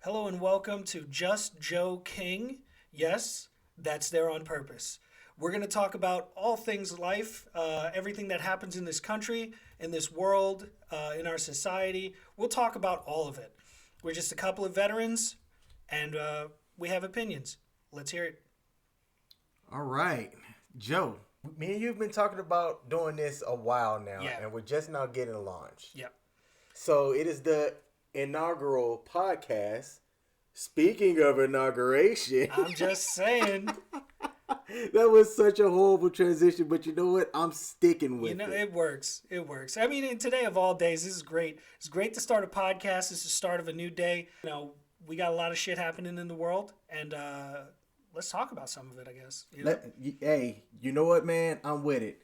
Hello and welcome to Just Joe King. Yes, that's there on purpose. We're going to talk about all things life, everything that happens in this country, in this world, in our society. We'll talk about all of it. We're just a couple of veterans and we have opinions. Let's hear it. All right, Joe. Me and you've been talking about doing this a while now, Yeah. and we're just now getting launched. Yep. So it is the inaugural podcast. Speaking of inauguration, I'm just saying. that was such a horrible transition, but you know what? I'm sticking with it. It works. It works. I mean, today of all days, this is great. It's great to start a podcast. It's the start of a new day. We got a lot of shit happening in the world, and let's talk about some of it, I guess. Hey, you know what, man? I'm with it.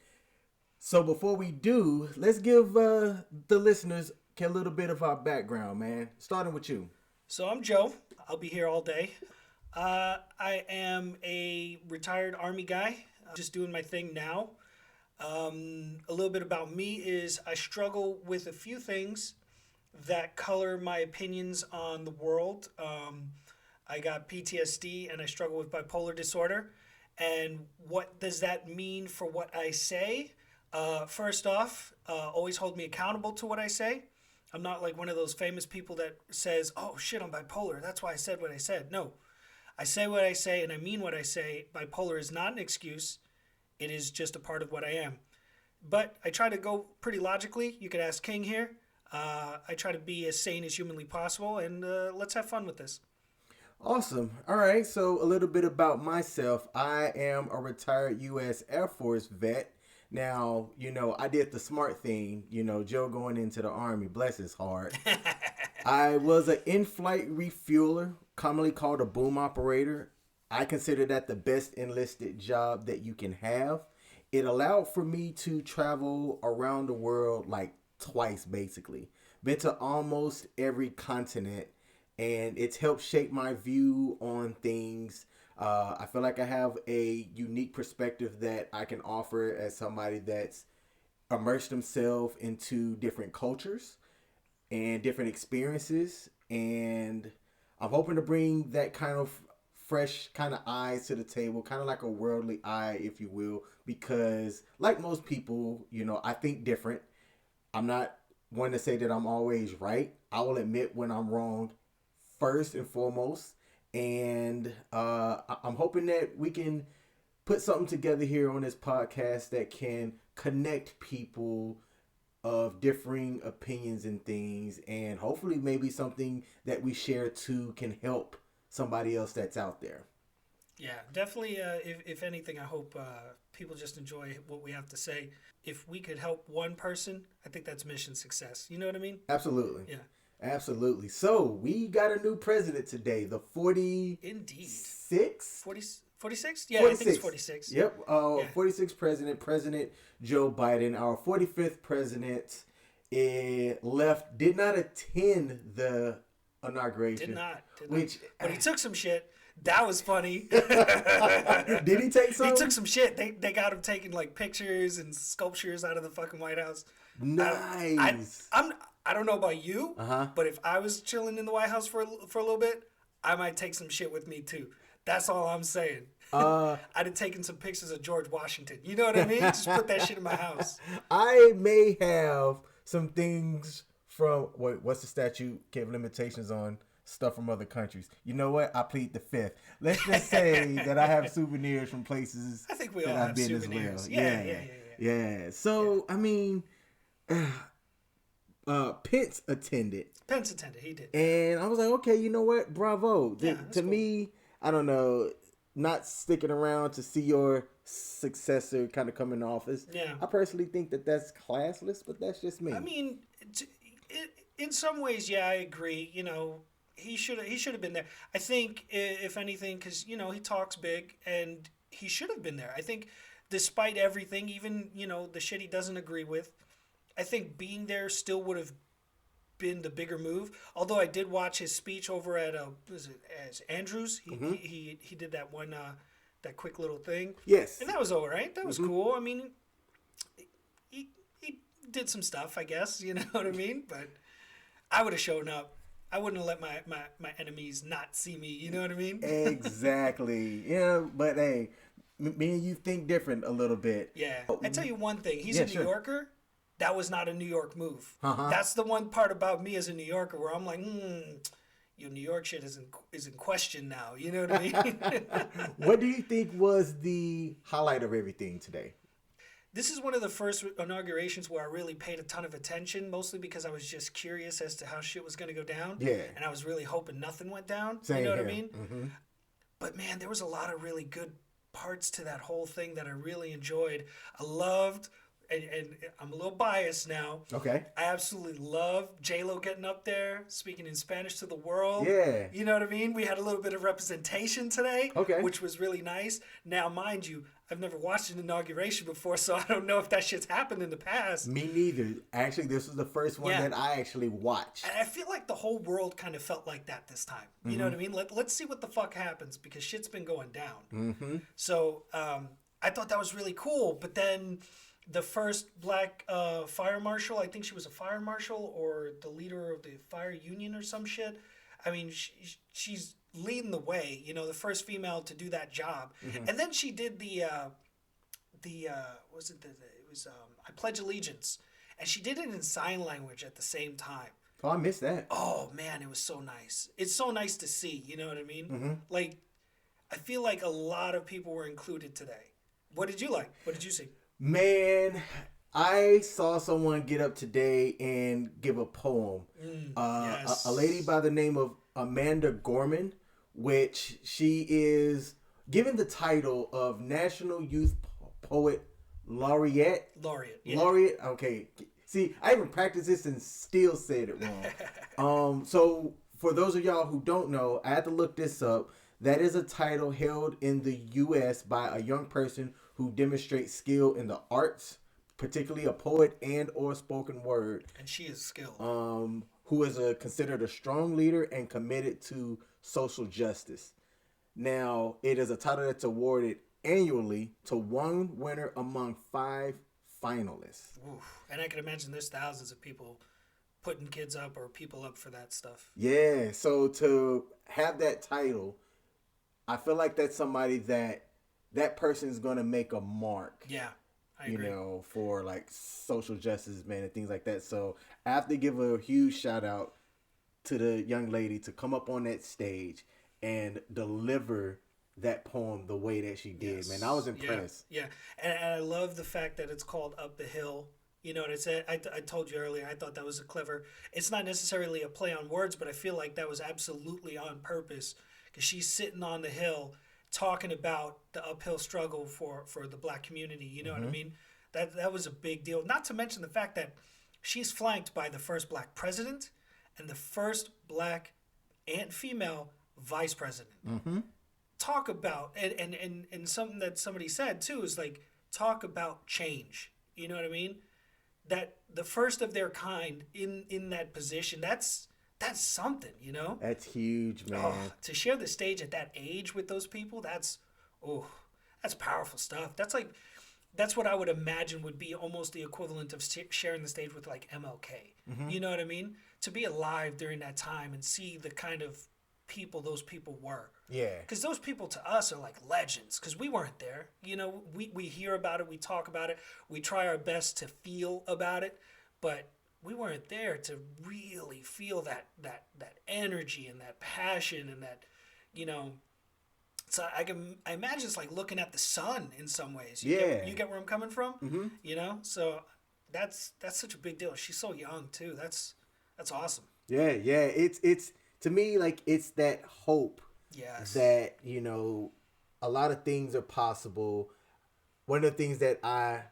So before we do, let's give the listeners a little bit of our background, man. Starting with you. So I'm Joe. I'll be here all day. I am a retired Army guy. I'm just doing my thing now. A little bit about me is I struggle with a few things that color my opinions on the world. I got PTSD and I struggle with bipolar disorder. And what does that mean for what I say? First off, always hold me accountable to what I say. I'm not like one of those famous people that says, oh shit, I'm bipolar. That's why I said what I said. No, I say what I say and I mean what I say. Bipolar is not an excuse. It is just a part of what I am. But I try to go pretty logically. You could ask King here. I try to be as sane as humanly possible, and let's have fun with this. Awesome. All right. So a little bit about myself. I am a retired U.S. Air Force vet. Now, I did the smart thing, Joe going into the Army, bless his heart. I was an in-flight refueler, commonly called a boom operator. I consider that the best enlisted job that you can have. It allowed for me to travel around the world like twice, basically. Been to almost every continent, and it's helped shape my view on things. I feel like I have a unique perspective that I can offer as somebody that's immersed himself into different cultures and different experiences. And I'm hoping to bring that kind of fresh kind of eyes to the table, kind of like a worldly eye, if you will, because like most people, I think different. I'm not one to say that I'm always right. I will admit when I'm wrong first and foremost. And I'm hoping that we can put something together here on this podcast that can connect people of differing opinions and things. And hopefully maybe something that we share too can help somebody else that's out there. Yeah, definitely. If anything, I hope people just enjoy what we have to say. If we could help one person, I think that's mission success. You know what I mean? Absolutely. Yeah. Absolutely. So we got a new president today, the 46? Indeed. 46? Yeah, 46. I think it's 46. Yep. Yeah. 46th President Joe Biden. Our 45th president left, did not attend the inauguration. Did not. But he took some shit. That was funny. Did he take some? He took some shit. They got him taking like pictures and sculptures out of the fucking White House. Nice. I don't know about you, but if I was chilling in the White House for a little bit, I might take some shit with me too. That's all I'm saying. I'd have taken some pictures of George Washington. You know what I mean? Just put that shit in my house. I may have some things from, what's the statute of limitations on stuff from other countries? You know what? I plead the fifth. Let's just say that I have souvenirs from places I think we all that have I've been souvenirs. as well. Yeah. So, I mean... Pence attended. He did. And I was like, okay, you know what? Bravo. Yeah, to cool. me, I don't know, not sticking around to see your successor kind of come in office. Yeah. I personally think that that's classless, but that's just me. I mean, in some ways, yeah, I agree. He should have been there. I think, if anything, because, he talks big, and he should have been there. I think despite everything, even, the shit he doesn't agree with, I think being there still would have been the bigger move. Although I did watch his speech over at Andrews. He did that one that quick little thing. Yes. And that was all right. That was cool. I mean, he did some stuff, I guess. You know what I mean? But I would have shown up. I wouldn't let my enemies not see me. You know what I mean? Exactly. Yeah, but hey, me and you think different a little bit. Yeah. I tell you one thing. He's Yeah, a New sure. Yorker. That was not a New York move. Uh-huh. That's the one part about me as a New Yorker where I'm like, your New York shit is in question now. You know what I mean? What do you think was the highlight of everything today? This is one of the first inaugurations where I really paid a ton of attention, mostly because I was just curious as to how shit was going to go down. Yeah. And I was really hoping nothing went down. Same You know what here. I mean? Mm-hmm. But man, there was a lot of really good parts to that whole thing that I really enjoyed. I loved, and I'm a little biased now. Okay. I absolutely love J-Lo getting up there, speaking in Spanish to the world. Yeah. You know what I mean? We had a little bit of representation today, Okay. which was really nice. Now, mind you, I've never watched an inauguration before, so I don't know if that shit's happened in the past. Me neither. Actually, this was the first one Yeah. that I actually watched. And I feel like the whole world kind of felt like that this time. You know what I mean? Let's see what the fuck happens because shit's been going down. Mm-hmm. So I thought that was really cool. But then the first black fire marshal, I think she was a fire marshal or the leader of the fire union or some shit. I mean, she's leading the way, you know, the first female to do that job. And then she did I Pledge Allegiance. And she did it in sign language at the same time. Oh, I missed that. Oh man, it was so nice. It's so nice to see, you know what I mean? Like, I feel like a lot of people were included today. What did you like? What did you see? Man, I saw someone get up today and give a poem. Yes. A lady by the name of Amanda Gorman, which she is given the title of National Youth Poet Laureate. Yeah. Laureate. Okay. See, I even practiced this and still said it wrong. So for those of y'all who don't know, I had to look this up. That is a title held in the U.S. by a young person who demonstrates skill in the arts, particularly a poet and or spoken word. And she is skilled. Who is considered a strong leader and committed to social justice. Now, it is a title that's awarded annually to one winner among 5 finalists. Oof. And I can imagine there's thousands of people putting kids up or people up for that stuff. Yeah, so to have that title, I feel like that's somebody that person is going to make a mark. Yeah, I you agree. know, for like social justice, man, and things like that. So I have to give a huge shout out to the young lady to come up on that stage and deliver that poem the way that she did, Yes. man. I was impressed. Yeah. And I love the fact that it's called Up the Hill. You know what I said? I told you earlier, I thought that was a clever, it's not necessarily a play on words, but I feel like that was absolutely on purpose because she's sitting on the hill talking about the uphill struggle for the black community. You know what I mean? That was a big deal. Not to mention the fact that she's flanked by the first black president and the first black and female vice president. Talk about, and something that somebody said too is like, talk about change. You know what I mean? That the first of their kind in that position, that's something, you know? That's huge, man. Oh, to share the stage at that age with those people, that's powerful stuff. That's what I would imagine would be almost the equivalent of sharing the stage with like MLK. You know what I mean? To be alive during that time and see the kind of people those people were. Yeah. Because those people to us are like legends because we weren't there. You know, we hear about it, we talk about it, we try our best to feel about it, but we weren't there to really feel that energy and that passion and that, you know. So I imagine it's like looking at the sun in some ways. You get where I'm coming from? You know? So that's such a big deal. She's so young too. That's awesome. Yeah. It's to me like it's that hope. Yes. That, you know, a lot of things are possible. One of the things that I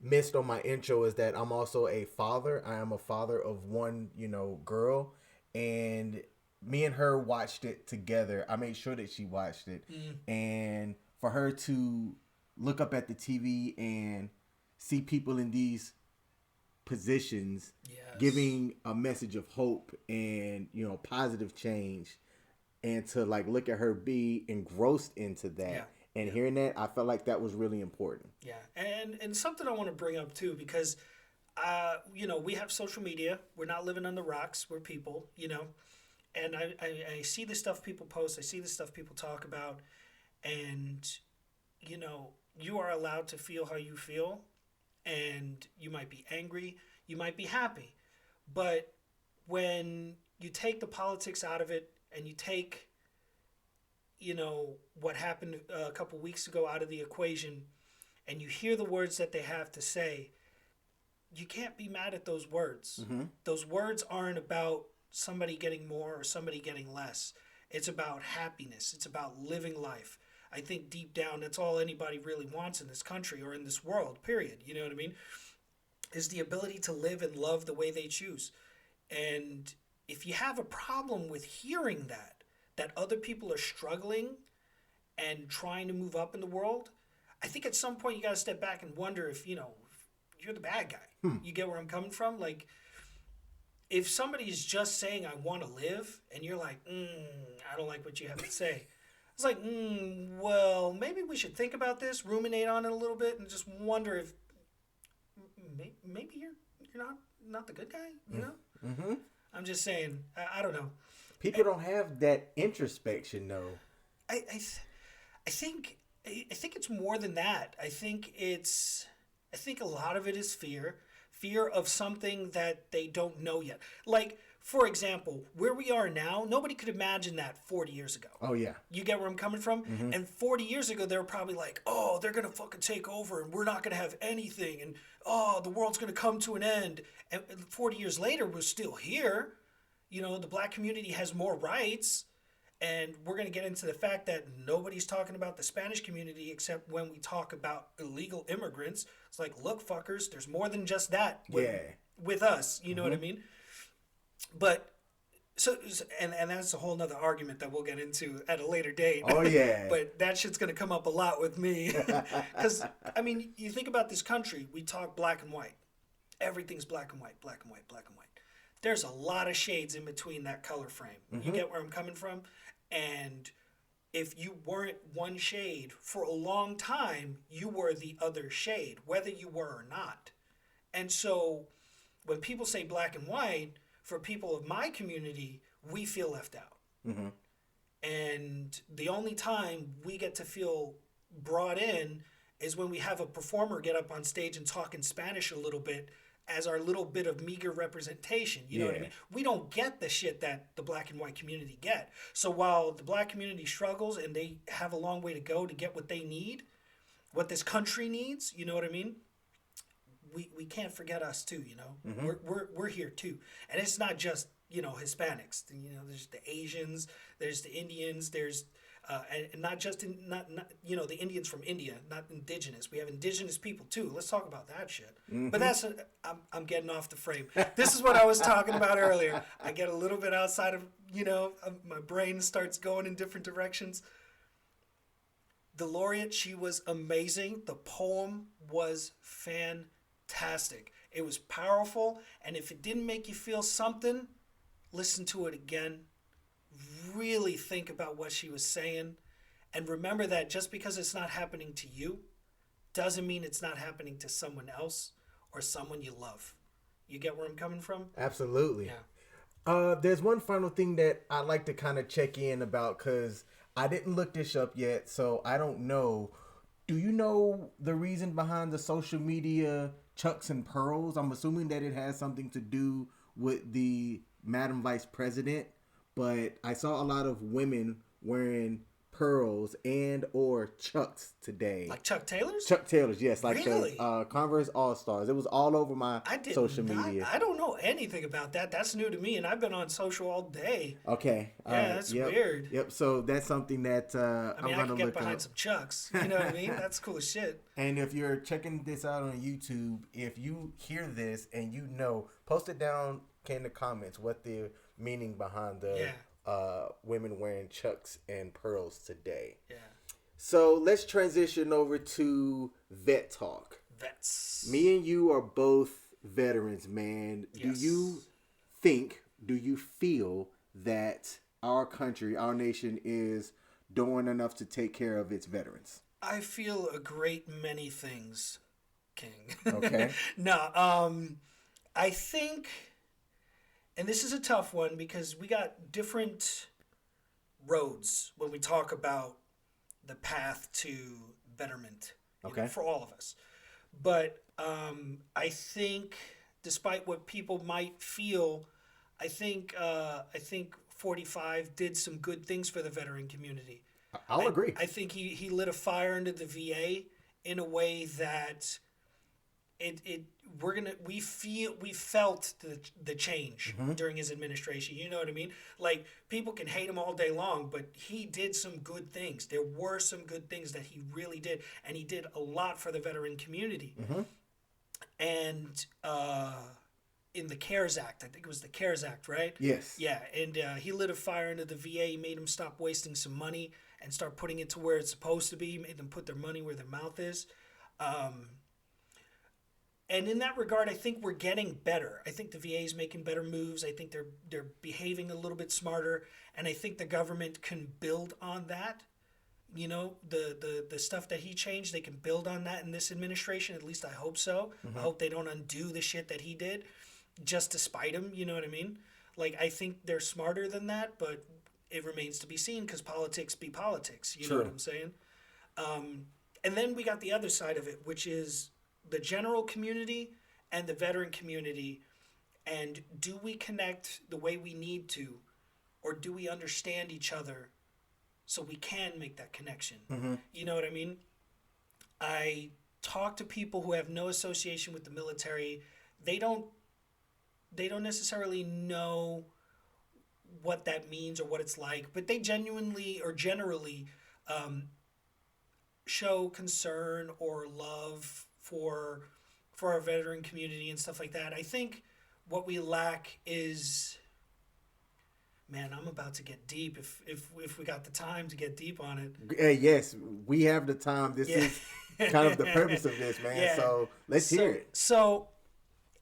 missed on my intro is that I'm also a father. I am a father of one, you know, girl, and me and her watched it together. I made sure that she watched it. And for her to look up at the TV and see people in these positions giving a message of hope and, you know, positive change, and to like look at her be engrossed into that and hearing that, I felt like that was really important. Yeah, and something I want to bring up too, because you know, we have social media. We're not living on the rocks. We're people, you know, and I see the stuff people post, I see the stuff people talk about, and, you know, you are allowed to feel how you feel, and you might be angry, you might be happy. But when you take the politics out of it and you take, you know, what happened a couple weeks ago out of the equation, and you hear the words that they have to say, you can't be mad at those words. Mm-hmm. Those words aren't about somebody getting more or somebody getting less. It's about happiness. It's about living life. I think deep down, that's all anybody really wants in this country or in this world, period. You know what I mean? Is the ability to live and love the way they choose. And if you have a problem with hearing that other people are struggling and trying to move up in the world, I think at some point you got to step back and wonder if, you know, if you're the bad guy. You get where I'm coming from? Like, if somebody is just saying, I want to live, and you're like, I don't like what you have to say. It's like, well, maybe we should think about this, ruminate on it a little bit, and just wonder if maybe you're not the good guy, you know? Mm-hmm. I'm just saying, I don't know. People don't have that introspection, though. I think it's more than that. I think a lot of it is fear of something that they don't know yet. Like, for example, where we are now, nobody could imagine that 40 years ago. Oh, yeah. You get where I'm coming from? Mm-hmm. And 40 years ago, they were probably like, oh, they're going to fucking take over and we're not going to have anything. And, oh, the world's going to come to an end. And 40 years later, we're still here. You know, the black community has more rights. And we're going to get into the fact that nobody's talking about the Spanish community except when we talk about illegal immigrants. It's like, look, fuckers, there's more than just that with us. You know what I mean? But so and that's a whole nother argument that we'll get into at a later date. Oh, yeah. But that shit's going to come up a lot with me. Because, I mean, you think about this country, we talk black and white. Everything's black and white, black and white, black and white. There's a lot of shades in between that color frame. You get where I'm coming from? And if you weren't one shade for a long time, you were the other shade, whether you were or not. And so when people say black and white, for people of my community, we feel left out. Mm-hmm. And the only time we get to feel brought in is when we have a performer get up on stage and talk in Spanish a little bit as our little bit of meager representation. You know what I mean? We don't get the shit that the black and white community get. So while the black community struggles and they have a long way to go to get what they need, what this country needs, you know what I mean? We can't forget us too, you know? We're here too. And it's not just, you know, Hispanics. You know, there's the Asians, there's the Indians, there's and not just not you know, the Indians from India, not indigenous. We have indigenous people too. Let's talk about that shit. But that's I'm getting off the frame. This is what I was talking about earlier. I get a little bit outside of, you know, my brain starts going in different directions. The laureate, she was amazing. The poem was fantastic. It was powerful, and if it didn't make you feel something, listen to it again. Really think about what she was saying, and remember that just because it's not happening to you doesn't mean it's not happening to someone else or someone you love. You get where I'm coming from? Absolutely. Yeah. There's one final thing that I'd like to kind of check in about, because I didn't look this up yet, so I don't know. Do you know the reason behind the social media Chucks and Pearls? I'm assuming that it has something to do with the Madam Vice President, but I saw a lot of women wearing pearls and or Chucks today. Like Chuck Taylor's? Chuck Taylor's, yes. Like really? The Converse All-Stars. It was all over my social media. I don't know anything about that. That's new to me, and I've been on social all day. Okay. Yeah, that's weird. Yep, so that's something that I'm going to look up. I can get behind some Chucks. You know what I mean? That's cool as shit. And if you're checking this out on YouTube, if you hear this and you know, post it down in the comments what the meaning behind the women wearing Chucks and pearls today. Yeah. So let's transition over to vet talk. Vets. Me and you are both veterans, man. Yes. Do you feel that our country, our nation is doing enough to take care of its veterans? I feel a great many things, King. Okay. No, I think and this is a tough one because we got different roads when we talk about the path to betterment, Okay. for all of us. But I think, despite what people might feel, I think 45 did some good things for the veteran community. I'll agree. I think he lit a fire under the VA in a way that it we felt the change during his administration. You know what I mean? Like, people can hate him all day long, but he did some good things. There were some good things that he really did, and he did a lot for the veteran community. And in the CARES Act, I think it was the CARES Act, right? Yes. Yeah, and he lit a fire under the VA. He made them stop wasting some money and start putting it to where it's supposed to be. He made them put their money where their mouth is. And in that regard, I think we're getting better. I think the VA is making better moves. I think they're behaving a little bit smarter, and I think the government can build on that. You know, the stuff that he changed, they can build on that in this administration. At least I hope so. I hope they don't undo the shit that he did just to spite him. You know what I mean? Like, I think they're smarter than that, but it remains to be seen because politics be politics. You know what I'm saying? And then we got the other side of it, which is the general community and the veteran community. And do we connect the way we need to, or do we understand each other so we can make that connection? You know what I mean? I talk to people who have no association with the military. They don't necessarily know what that means or what it's like, but they genuinely or generally show concern or love for our veteran community and stuff like that. I think what we lack is, man, I'm about to get deep if we got the time to get deep on it. Hey, yes, we have the time. This is kind of the purpose of this, man. Yeah. So let's hear it. So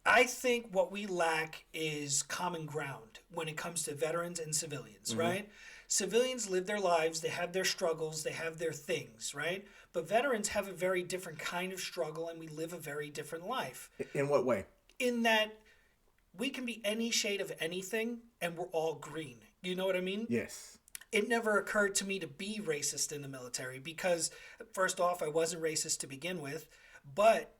I think what we lack is common ground when it comes to veterans and civilians, right? Civilians live their lives, they have their struggles, they have their things, right? But veterans have a very different kind of struggle, and we live a very different life. In what way? In that we can be any shade of anything, and we're all green. You know what I mean? Yes. It never occurred to me to be racist in the military because, first off, I wasn't racist to begin with, but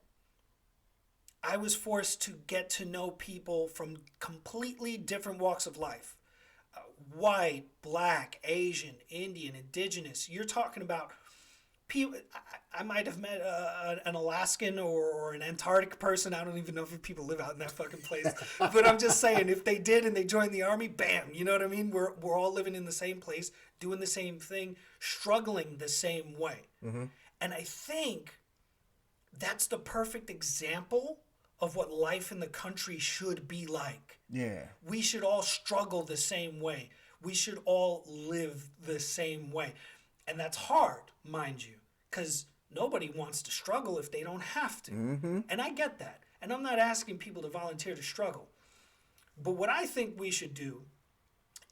I was forced to get to know people from completely different walks of life. White, black, Asian, Indian, indigenous. You're talking about people. I might have met an Alaskan or an Antarctic person. I don't even know if people live out in that fucking place. But I'm just saying, if they did and they joined the army, bam, you know what I mean? We're all living in the same place, doing the same thing, struggling the same way. And I think that's the perfect example of what life in the country should be like. Yeah. We should all struggle the same way. We should all live the same way. And that's hard, mind you, because nobody wants to struggle if they don't have to. And I get that. And I'm not asking people to volunteer to struggle. But what I think we should do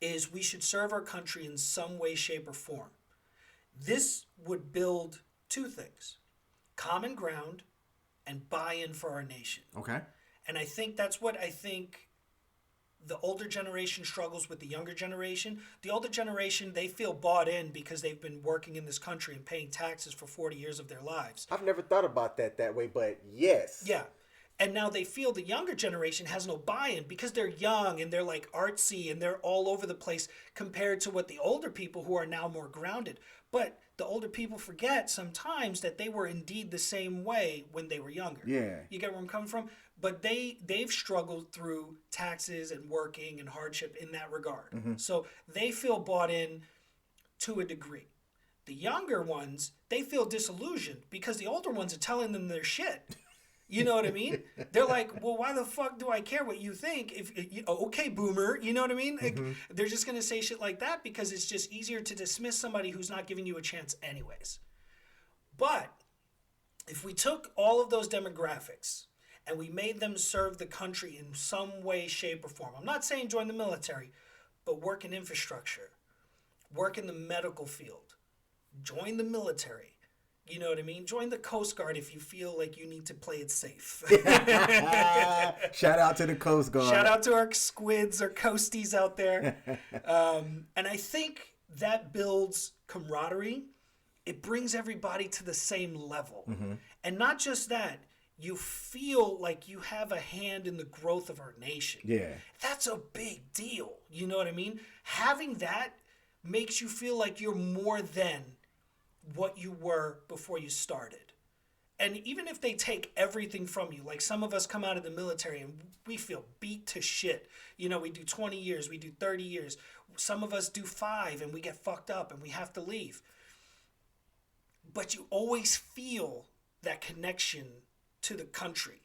is we should serve our country in some way, shape, or form. This would build two things: common ground and buy-in for our nation. Okay. And I think that's what I think the older generation struggles with the younger generation. The older generation, they feel bought in because they've been working in this country and paying taxes for 40 years of their lives. I've never thought about that way, but yes. Yeah. And now they feel the younger generation has no buy-in because they're young and they're like artsy and they're all over the place compared to what the older people who are now more grounded. But the older people forget sometimes that they were indeed the same way when they were younger. Yeah. You get where I'm coming from? But they've struggled through taxes and working and hardship in that regard. So they feel bought in to a degree. The younger ones, they feel disillusioned because the older ones are telling them their shit. You know what I mean? They're like, well, why the fuck do I care what you think? Okay, boomer, you know what I mean? Like, they're just going to say shit like that because it's just easier to dismiss somebody who's not giving you a chance anyways. But if we took all of those demographics and we made them serve the country in some way, shape, or form, I'm not saying join the military, but work in infrastructure, work in the medical field, join the military, You know what I mean? Join the Coast Guard if you feel like you need to play it safe. Shout out to the Coast Guard. Shout out to our squids or coasties out there. And I think that builds camaraderie. It brings everybody to the same level. And not just that, you feel like you have a hand in the growth of our nation. Yeah. That's a big deal. You know what I mean? Having that makes you feel like you're more than what you were before you started. And even if they take everything from you, like some of us come out of the military and we feel beat to shit. You know, we do 20 years, we do 30 years. Some of us do 5 and we get fucked up and we have to leave. But you always feel that connection to the country.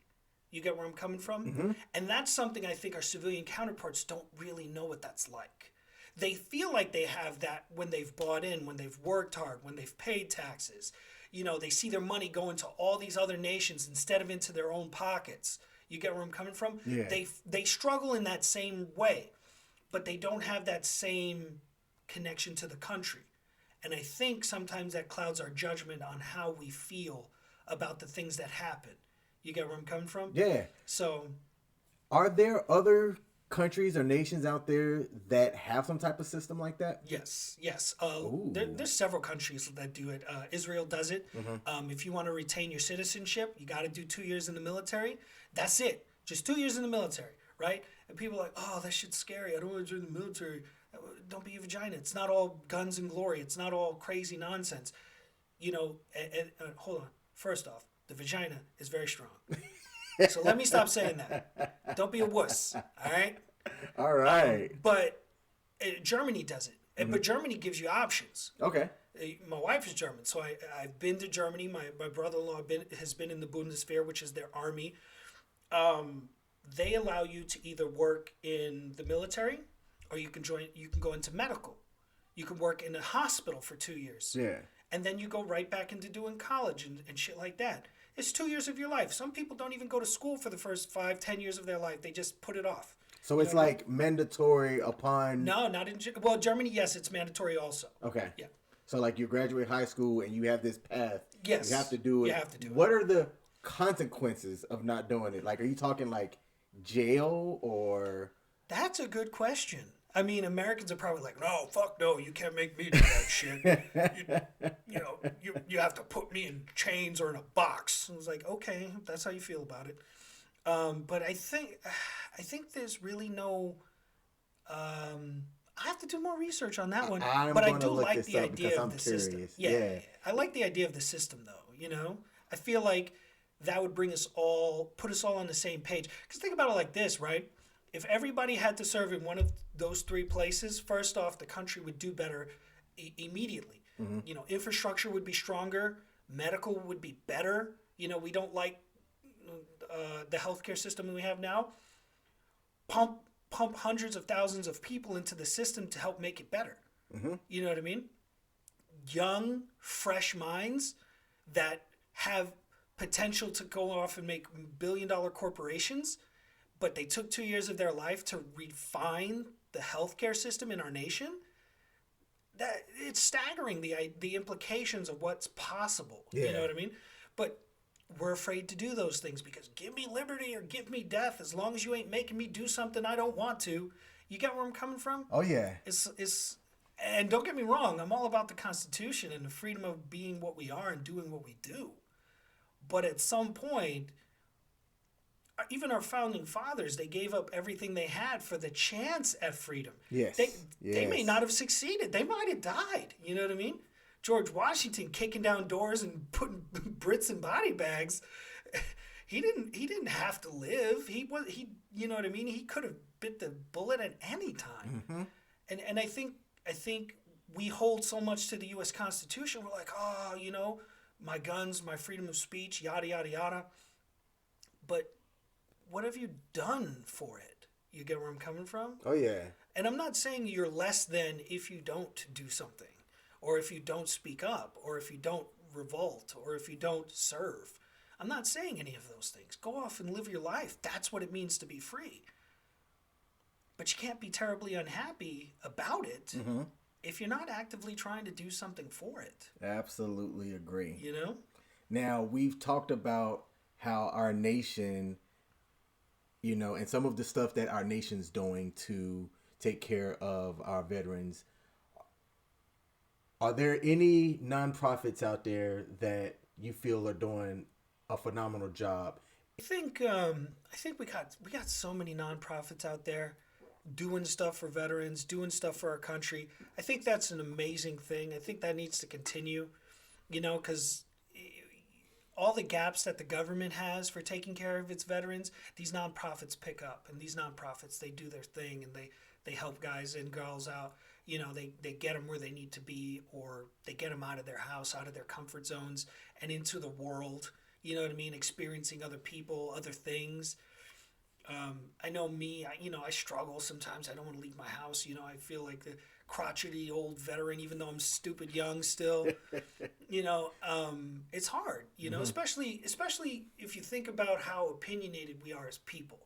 You get where I'm coming from? And that's something I think our civilian counterparts don't really know what that's like. They feel like they have that when they've bought in, when they've worked hard, when they've paid taxes. You know, they see their money go into all these other nations instead of into their own pockets. You get where I'm coming from? Yeah. They struggle in that same way, but they don't have that same connection to the country. And I think sometimes that clouds our judgment on how we feel about the things that happen. You get where I'm coming from? Yeah. So, are there other countries or nations out there that have some type of system like that? yes. There's several countries that do it. Israel does it. If you want to retain your citizenship, you got to do 2 years in the military. That's it. Just 2 years in the military, right? And people are like, oh, that shit's scary. I don't want to join the military. Don't be a vagina. It's not all guns and glory. It's not all crazy nonsense. You know, and hold on. First off, the vagina is very strong. So let me stop saying that. Don't be a wuss, all right? All right. But Germany does it. But Germany gives you options. Okay. My wife is German, so I've been to Germany. My brother-in-law has been in the Bundeswehr, which is their army. They allow you to either work in the military or you can go into medical. You can work in a hospital for 2 years. Yeah. And then you go right back into doing college and shit like that. It's 2 years of your life. Some people don't even go to school for the first 5-10 years of their life. They just put it off. So it's like mandatory upon... No, not in... Well, Germany, yes, it's mandatory also. Okay. Yeah. So like you graduate high school and you have this path. Yes. You have to do it. You have to do it. What are the consequences of not doing it? Like, are you talking like jail or... That's a good question. I mean, Americans are probably like, no, fuck no, you can't make me do that shit. You have to put me in chains or in a box. I was like, okay, if that's how you feel about it. But I think there's really no. I have to do more research on that one. But I do like the idea of the system. Yeah, I like the idea of the system, though. You know, I feel like that would put us all on the same page. Because think about it like this, right? If everybody had to serve in one of those 3 places, first off, the country would do better immediately. You know, infrastructure would be stronger, medical would be better. You know, we don't like the healthcare system we have now. Pump hundreds of thousands of people into the system to help make it better. You know what I mean? Young, fresh minds that have potential to go off and make billion-dollar corporations, but they took 2 years of their life to refine the healthcare system in our nation. That it's staggering, the implications of what's possible. Yeah. You know what I mean? But we're afraid to do those things because give me liberty or give me death as long as you ain't making me do something I don't want to. You get where I'm coming from? Oh yeah. And don't get me wrong, I'm all about the Constitution and the freedom of being what we are and doing what we do. But at some point, even our founding fathers, they gave up everything they had for the chance at freedom. Yes. They may not have succeeded. They might have died. You know what I mean? George Washington kicking down doors and putting Brits in body bags. He didn't have to live. He you know what I mean? He could have bit the bullet at any time. And I think we hold so much to the U.S. Constitution. We're like, oh, you know, my guns, my freedom of speech, yada yada yada. But what have you done for it? You get where I'm coming from? Oh yeah. And I'm not saying you're less than if you don't do something, or if you don't speak up, or if you don't revolt, or if you don't serve. I'm not saying any of those things. Go off and live your life. That's what it means to be free. But you can't be terribly unhappy about it if you're not actively trying to do something for it. Absolutely agree. You know? Now, we've talked about how our nation, and some of the stuff that our nation's doing to take care of our veterans. Are there any nonprofits out there that you feel are doing a phenomenal job? I think we got so many nonprofits out there doing stuff for veterans, doing stuff for our country. I think that's an amazing thing. I think that needs to continue, because all the gaps that the government has for taking care of its veterans, these nonprofits pick up, and these nonprofits, they do their thing, and they help guys and girls out. They get them where they need to be, or they get them out of their house, out of their comfort zones, and into the world. You know what I mean? Experiencing other people, other things. I know me, I struggle sometimes. I don't want to leave my house. I feel like the crotchety old veteran, even though I'm stupid young still. It's hard, especially if you think about how opinionated we are as people.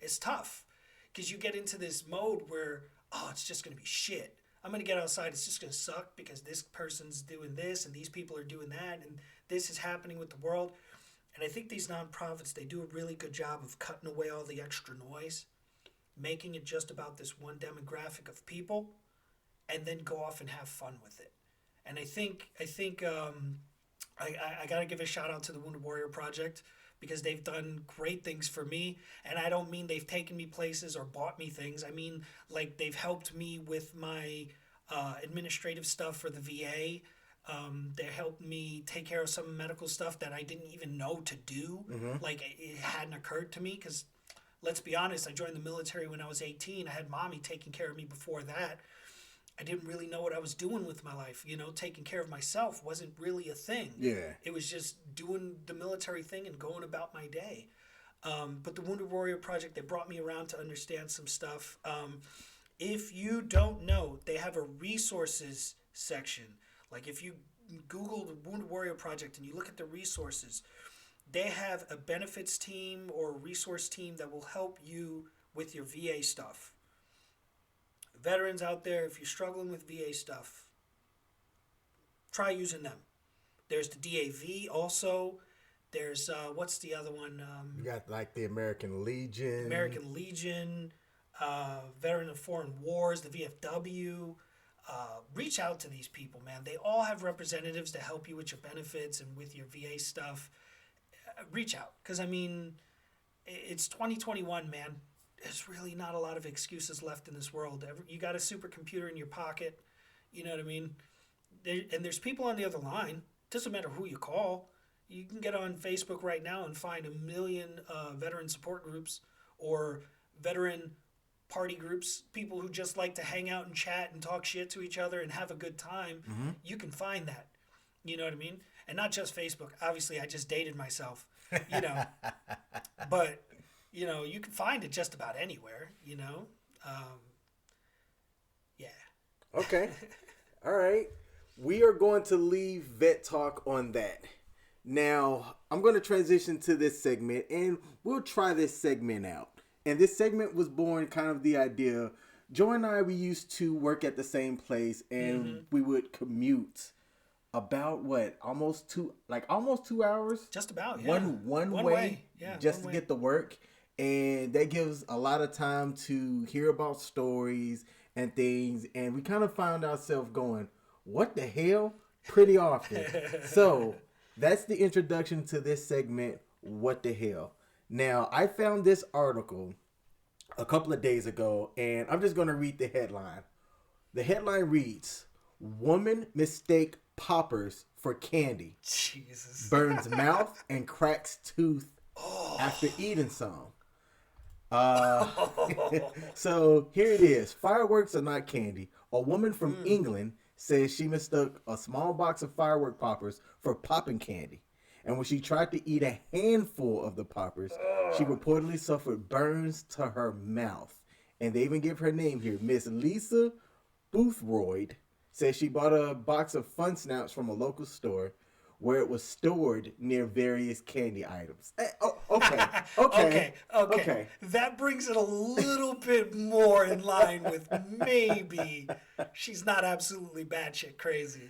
It's tough because you get into this mode where, oh, it's just going to be shit. I'm going to get outside. It's just going to suck because this person's doing this and these people are doing that and this is happening with the world. And I think these nonprofits, they do a really good job of cutting away all the extra noise, making it just about this one demographic of people, and then go off and have fun with it. And I got to give a shout out to the Wounded Warrior Project because they've done great things for me. And I don't mean they've taken me places or bought me things. I mean, like, they've helped me with my administrative stuff for the VA. They helped me take care of some medical stuff that I didn't even know to do. Like, it hadn't occurred to me because, let's be honest, I joined the military when I was 18. I had mommy taking care of me before that. I didn't really know what I was doing with my life. Taking care of myself wasn't really a thing. Yeah. It was just doing the military thing and going about my day. But the Wounded Warrior Project, they brought me around to understand some stuff. If you don't know, they have a resources section. Like, if you Google the Wounded Warrior Project and you look at the resources, they have a benefits team or a resource team that will help you with your VA stuff. Veterans out there, if you're struggling with VA stuff, try using them. There's the DAV also. There's, what's the other one? You got like the American Legion. Veteran of Foreign Wars, the VFW. Reach out to these people, man. They all have representatives to help you with your benefits and with your VA stuff. Reach out, because, it's 2021, man. There's really not a lot of excuses left in this world. You got a supercomputer in your pocket, you know what I mean? And there's people on the other line. Doesn't matter who you call. You can get on Facebook right now and find a million veteran support groups or veteran party groups, people who just like to hang out and chat and talk shit to each other and have a good time. You can find that. You know what I mean? And not just Facebook. Obviously, I just dated myself, but, you can find it just about anywhere, yeah. Okay. All right. We are going to leave vet talk on that. Now, I'm going to transition to this segment, and we'll try this segment out. And this segment was born kind of the idea. Joe and I, we used to work at the same place, and we would commute about almost 2 hours. Just about, yeah. One way, just to get to work. And that gives a lot of time to hear about stories and things. And we kind of found ourselves going, what the hell? Pretty often. So that's the introduction to this segment, What the Hell. Now, I found this article a couple of days ago, and I'm just going to read the headline. The headline reads, Woman mistake poppers for candy. Jesus. Burns mouth and cracks tooth after eating some. So here it is. Fireworks are not candy. A woman from England says she mistook a small box of firework poppers for popping candy. And when she tried to eat a handful of the poppers, she reportedly suffered burns to her mouth. And they even give her name here. Miss Lisa Boothroyd says she bought a box of Fun Snaps from a local store where it was stored near various candy items. Okay. Okay. Okay. That brings it a little bit more in line with maybe she's not absolutely batshit crazy.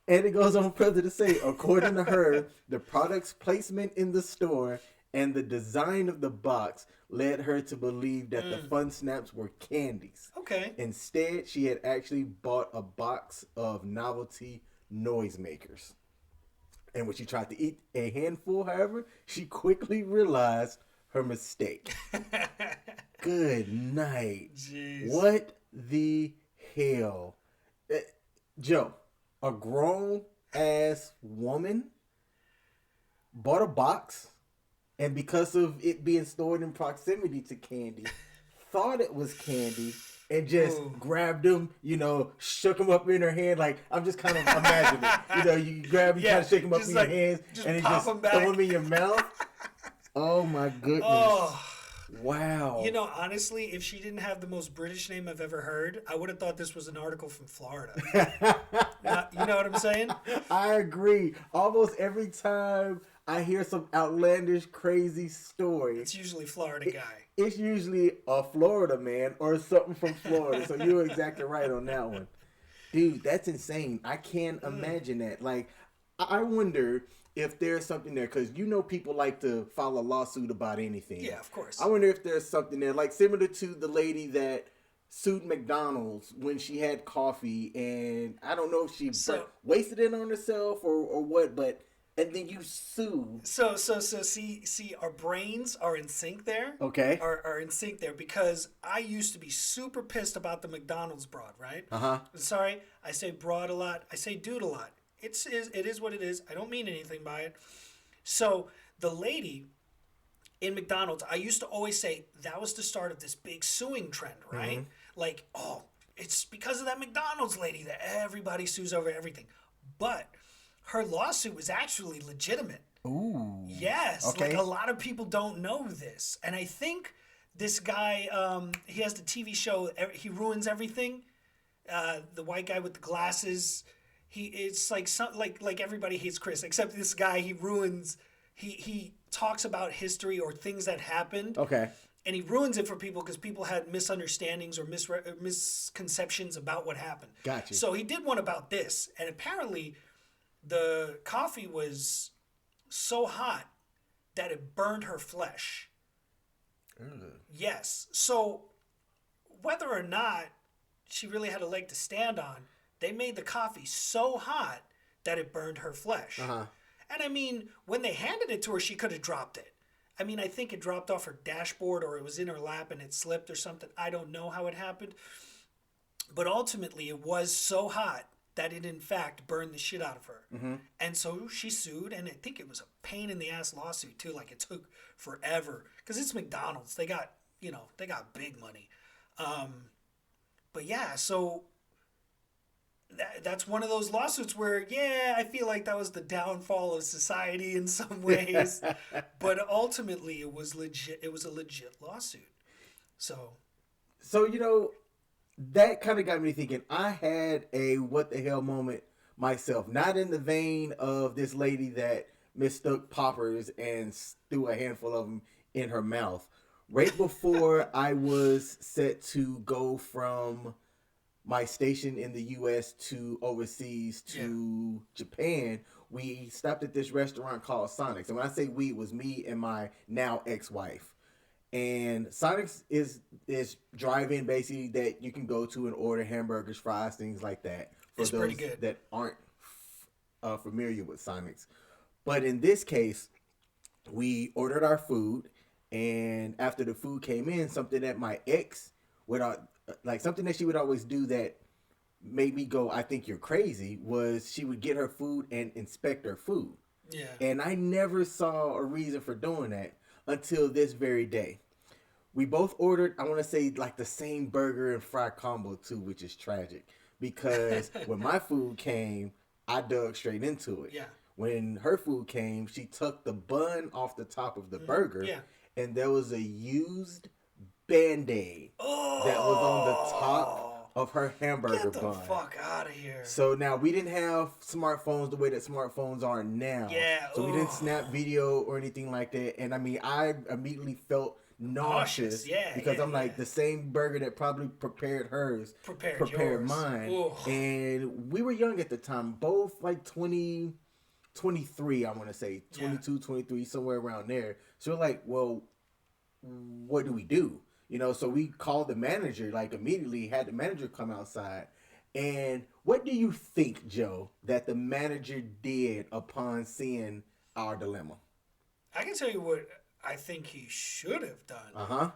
And it goes on further to say, according to her, the product's placement in the store and the design of the box led her to believe that the Fun Snaps were candies. Okay. Instead, she had actually bought a box of novelty noisemakers. And when she tried to eat a handful, however, she quickly realized her mistake. Good night. Jeez. What the hell? Joe, a grown ass woman bought a box, and because of it being stored in proximity to candy, thought it was candy and just grabbed them, shook them up in her hand. Like, I'm just kind of imagining it. You grab them, kind of shake them up in your hands, and then just throw them in your mouth. Oh my goodness. Oh. Wow. Honestly, if she didn't have the most British name I've ever heard, I would have thought this was an article from Florida. You know what I'm saying? I agree. Almost every time I hear some outlandish, crazy story, it's usually Florida guy. It's usually a Florida man or something from Florida. So you're exactly right on that one. Dude, that's insane. I can't imagine that. Like, I wonder if there's something there, because people like to file a lawsuit about anything. Yeah, of course. I wonder if there's something there, like similar to the lady that sued McDonald's when she had coffee, and I don't know if she wasted it on herself or what, but and then you sue. So see, our brains are in sync there. Okay. Are in sync there, because I used to be super pissed about the McDonald's broad, right? Uh-huh. Sorry, I say broad a lot. I say dude a lot. It is what it is. I don't mean anything by it. So the lady in McDonald's, I used to always say that was the start of this big suing trend, right? Mm-hmm. Like, it's because of that McDonald's lady that everybody sues over everything. But her lawsuit was actually legitimate. Ooh. Yes. Okay. Like, a lot of people don't know this. And I think this guy, he has the TV show, He Ruins Everything. The white guy with the glasses. It's like everybody hates Chris, except this guy. He talks about history or things that happened. Okay. And he ruins it for people because people had misunderstandings or misconceptions about what happened. Gotcha. So he did one about this, and apparently the coffee was so hot that it burned her flesh. Yes. So whether or not she really had a leg to stand on, they made the coffee so hot that it burned her flesh. Uh-huh. And I mean, when they handed it to her, she could have dropped it. I mean, I think it dropped off her dashboard, or it was in her lap and it slipped or something. I don't know how it happened. But ultimately, it was so hot that it, in fact, burned the shit out of her. Mm-hmm. And so she sued, and I think it was a pain-in-the-ass lawsuit, too. Like, it took forever. Because it's McDonald's. They got big money. But yeah, so that's one of those lawsuits where, yeah, I feel like that was the downfall of society in some ways. But ultimately, it was legit. It was a legit lawsuit. So that kind of got me thinking. I had a what the hell moment myself. Not in the vein of this lady that mistook poppers and threw a handful of them in her mouth. Right before I was set to go from my station in the U.S. to overseas to Japan, we stopped at this restaurant called Sonic's. And when I say we, it was me and my now ex-wife. And Sonic's is drive-in basically that you can go to and order hamburgers, fries, things like that. For it's those pretty good. that aren't familiar with Sonic's. But in this case, we ordered our food, and after the food came in, something that my ex something that she would always do that made me go, I think you're crazy, was she would get her food and inspect her food. Yeah. And I never saw a reason for doing that until this very day. We both ordered, I want to say, like the same burger and fry combo too, which is tragic. Because when my food came, I dug straight into it. Yeah. When her food came, she took the bun off the top of the burger. Yeah. And there was a used Band-Aid that was on the top of her hamburger Get the bun. fuck out of here. So now we didn't have smartphones the way that smartphones are now. Yeah. So we didn't snap video or anything like that. And I mean, I immediately felt nauseous. Yeah. Because I'm like, the same burger that probably prepared hers prepared yours. mine. Ooh. And we were young at the time, both like 23, I want to say. 22, 23, somewhere around there. So we're like, well, what do we do? You know, so we called the manager, like immediately had the manager come outside. And what do you think, Joe, that the manager did upon seeing our dilemma? I can tell you what I think he should have done.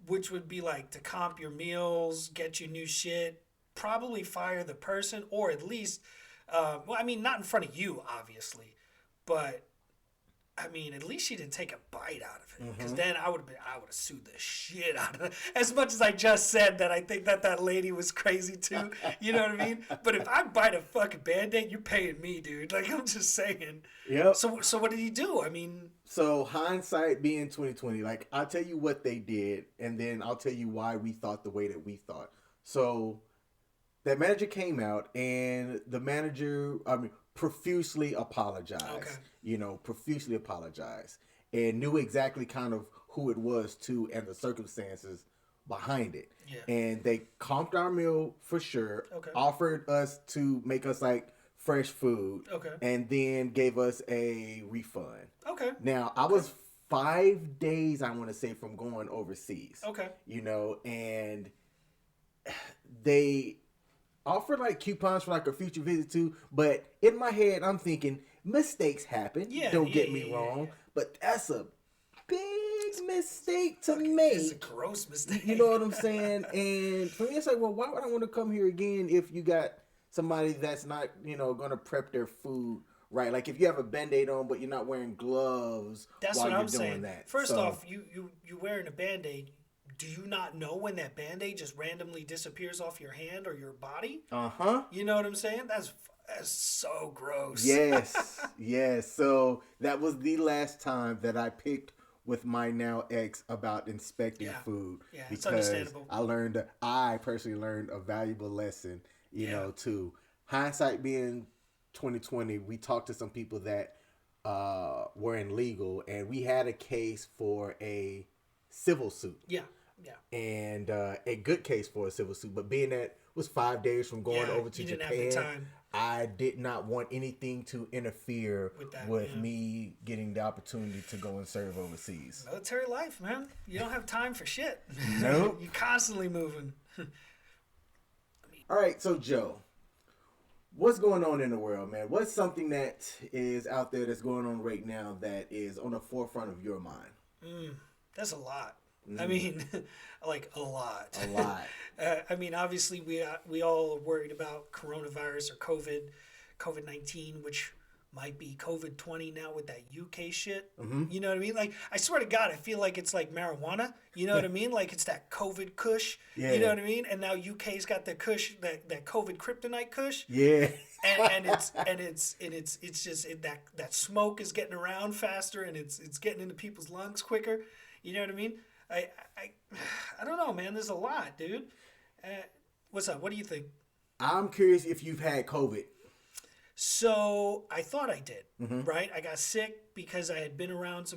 Which would be like to comp your meals, get you new shit, probably fire the person, or at least, well, I mean, not in front of you, obviously, but I mean, at least she didn't take a bite out of it, because then I would have sued the shit out of it. As much as I just said that I think that lady was crazy too, you know what I mean? But if I bite a fucking Band-Aid, you're paying me, dude. Like, I'm just saying. Yep. So what did he do? I mean, so hindsight being 2020, like I'll tell you what they did, and then I'll tell you why we thought the way that we thought. So that manager came out, and the manager, profusely apologized. Okay. You know, profusely apologized, and knew exactly kind of who it was too, and the circumstances behind it. Yeah. And they comped our meal for sure. Okay. Offered us to make us like fresh food. Okay. And then gave us a refund. Okay. Now I was 5 days, I want to say, from going overseas. Okay. You know, and they offered like coupons for like a future visit too, but in my head I'm thinking mistakes happen. Don't get me wrong, but that's a big mistake to make. It's a gross mistake. You know what I'm saying? And for me, it's like, well, why would I want to come here again if you got somebody that's not, you know, gonna prep their food right? Like if you have a Band-Aid on, but you're not wearing gloves that's while what you're I'm doing saying. that. First off, you wearing a Band-Aid. Do you not know when that Band-Aid just randomly disappears off your hand or your body? You know what I'm saying? That's so gross. Yes, yes. So that was the last time that I picked with my now ex about inspecting food. Yeah, it's because understandable. I personally learned a valuable lesson, you know, too. Hindsight being 2020, we talked to some people that were in legal, and we had a case for a civil suit. Yeah. And a good case for a civil suit, but being that was 5 days from going over to Japan, I did not want anything to interfere with me getting the opportunity to go and serve overseas. Military life, man. You don't have time for shit. Nope. You're constantly moving. All right, so Joe, what's going on in the world, man? What's something that is out there that's going on right now that is on the forefront of your mind? That's a lot. I mean, like a lot. A lot. I mean, obviously, we all are worried about coronavirus or COVID-19, which might be COVID-20 now with that UK shit. You know what I mean? Like, I swear to God, I feel like it's like marijuana. You know what I mean? Like it's that COVID kush. Yeah. You know what I mean? And now UK's got the kush, that COVID kryptonite kush. Yeah. and it's just that smoke is getting around faster, and it's getting into people's lungs quicker. You know what I mean? I don't know, man. There's a lot, dude. What's up? What do you think? I'm curious if you've had COVID. So I thought I did, right? I got sick because I had been around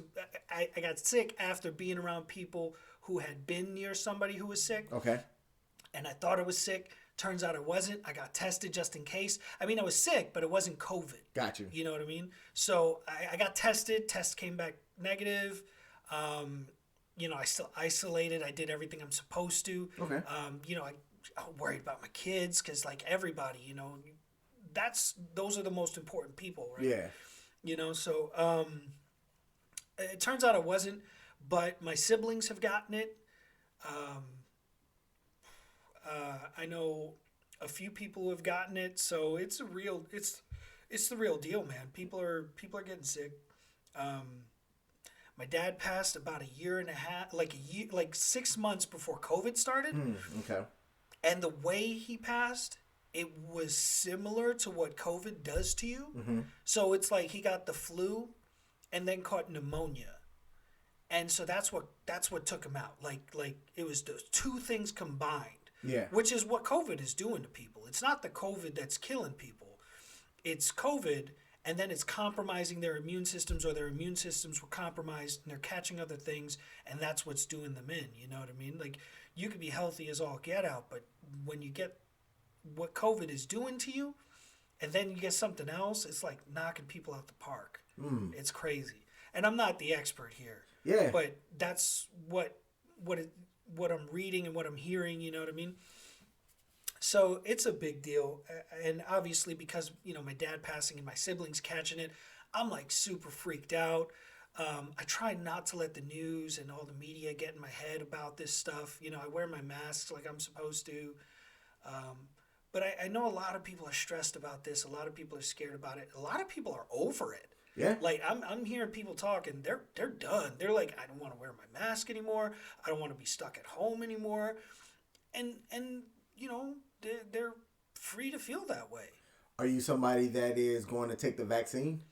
I got sick after being around people who had been near somebody who was sick. Okay. And I thought I was sick. Turns out I wasn't. I got tested just in case. I mean, I was sick, but it wasn't COVID. Got you. You know what I mean? So I got tested. Test came back negative. You know, I still isolated. I did everything I'm supposed to. Okay. You know, I'm worried about my kids because, like everybody, you know, those are the most important people, right? Yeah. You know, so it turns out I wasn't, but my siblings have gotten it. I know a few people who have gotten it, so it's the real deal, man. People are getting sick. My dad passed about a year and a half, like 6 months before COVID started. Okay. And the way he passed, it was similar to what COVID does to you. So it's like he got the flu and then caught pneumonia. And so that's what took him out. Like it was those two things combined. Yeah. Which is what COVID is doing to people. It's not the COVID that's killing people. It's COVID, and then it's compromising their immune systems, or their immune systems were compromised and they're catching other things, and that's what's doing them in. You know what I mean? Like, you could be healthy as all get out, but when you get what COVID is doing to you, and then you get something else, it's like knocking people out the park. It's crazy. And I'm not the expert here. Yeah. But that's what I'm reading and what I'm hearing, you know what I mean? So it's a big deal. And obviously because, my dad passing and my siblings catching it, I'm like super freaked out. I try not to let the news and all the media get in my head about this stuff. I wear my mask like I'm supposed to. But I know a lot of people are stressed about this. A lot of people are scared about it. A lot of people are over it. Yeah. Like I'm hearing people talking. They're done. They're like, I don't want to wear my mask anymore. I don't want to be stuck at home anymore. And they're free to feel that way. Are you somebody that is going to take the vaccine?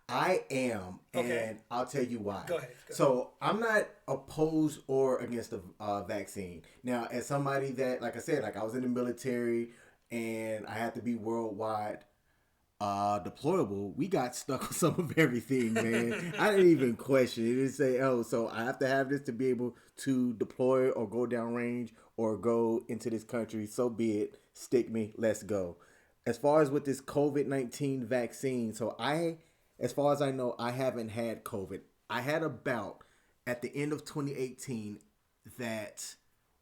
I am, and I'll tell you why. Go ahead. So I'm not opposed or against the vaccine. Now, as somebody that, like I said, like I was in the military and I had to be worldwide deployable, we got stuck with some of everything, man. I didn't even question it. It didn't say, oh, so I have to have this to be able to deploy or go downrange or go into this country. So be it. Stick me. Let's go. As far as with this COVID-19 vaccine, as far as I know, I haven't had COVID. I had a bout at the end of 2018 that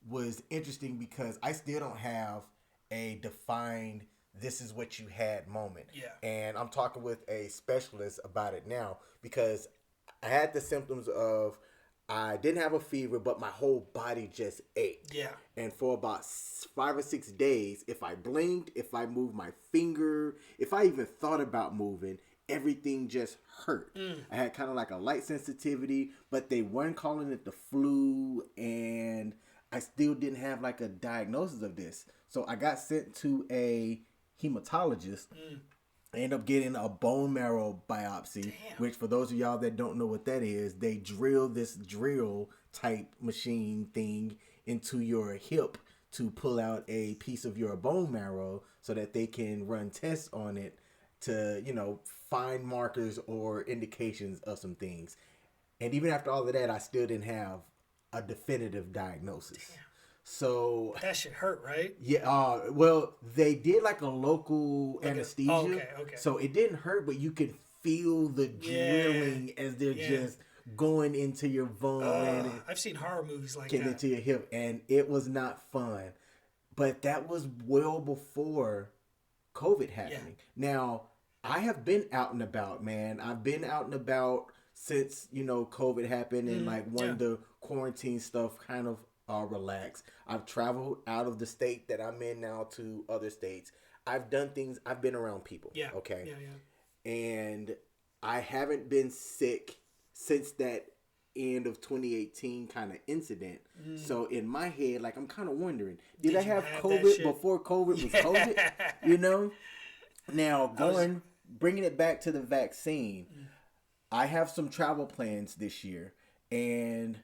was interesting because I still don't have a defined this is what you had moment. Yeah. And I'm talking with a specialist about it now because I had the symptoms of I didn't have a fever, but my whole body just ached. Yeah. And for about 5 or 6 days, if I blinked, if I moved my finger, if I even thought about moving, everything just hurt. I had kind of like a light sensitivity, but they weren't calling it the flu, and I still didn't have like a diagnosis of this. So I got sent to a hematologist. I ended up getting a bone marrow biopsy, which for those of y'all that don't know what that is, they drill this drill type machine thing into your hip to pull out a piece of your bone marrow so that they can run tests on it to, find markers or indications of some things. And even after all of that, I still didn't have a definitive diagnosis. Damn. So that shit hurt, right? Yeah. Well, they did like a local anesthesia. Oh, okay. So it didn't hurt, but you could feel the drilling as they're just going into your bone. I've seen horror movies like getting that. into your hip, and it was not fun. But that was well before COVID happening. Now, I have been out and about, man. I've been out and about since, COVID happened and when the quarantine stuff kind of relaxed. I've traveled out of the state that I'm in now to other states. I've done things. I've been around people. Yeah. Okay. Yeah. And I haven't been sick since that end of 2018 kind of incident. So in my head, like I'm kind of wondering, did I have COVID before COVID was COVID? Now bringing it back to the vaccine, I have some travel plans this year, and